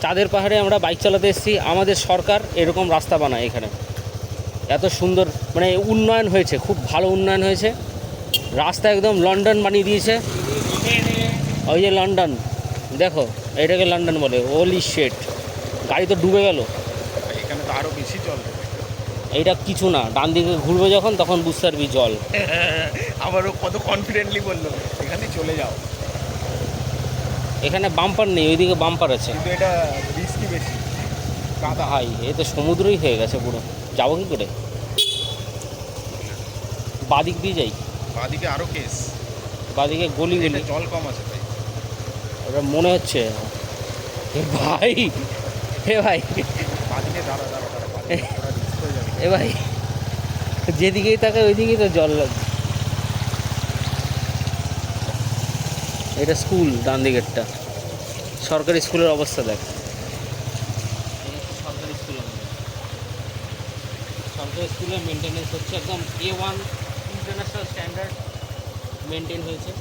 চাঁদের পাহাড়ে আমরা বাইক চালাতে এসেছি, আমাদের সরকার এরকম রাস্তা বানায় এখানে। এত সুন্দর মানে উন্নয়ন হয়েছে, খুব ভালো উন্নয়ন হয়েছে। রাস্তা একদম লন্ডন বানিয়ে দিয়েছে। ওই যে লন্ডন, দেখো এটাকে লন্ডন বলে। হোলি শিট, গাড়ি তো ডুবে গেল। এখানে তো আরো বেশি জল। এইটা কিছু না, ডান দিকে ঘুরবে যখন তখন বুঝতে পারবি জল। আবারও কত কনফিডেন্টলি বললো এখানে চলে যাও। এখানে বাম্পার নেই, ওইদিকে বাম্পার আছে। কিন্তু এটা রিস্কি বেশি, কাদা। ভাই এ তো সমুদ্রই হয়ে গেছে পুরো, যাবো কি করে? বাদিক দিয়ে যাই, বাদিকে আরো কেস, বাদিকে গলি গলি। জল কম আছে তাই ওটা মনে হচ্ছে। এ ভাই, এ ভাই, বাদিকে দাঁড়া দাঁড়া দাঁড়া, বাদিকে পুরো রিস্ক হয়ে যাবে। এ ভাই, যেদিকেই তাকায় ওইদিকেই তো জল লাগবে। এটা স্কুল, ডান দিকেরটা সরকারি স্কুলের অবস্থা দেখ। সরকারি স্কুল, আমাদের সরকারি স্কুলের মেনটেনেন্স হচ্ছে একদম A1 ইন্টারন্যাশনাল স্ট্যান্ডার্ড মেনটেন হয়েছে।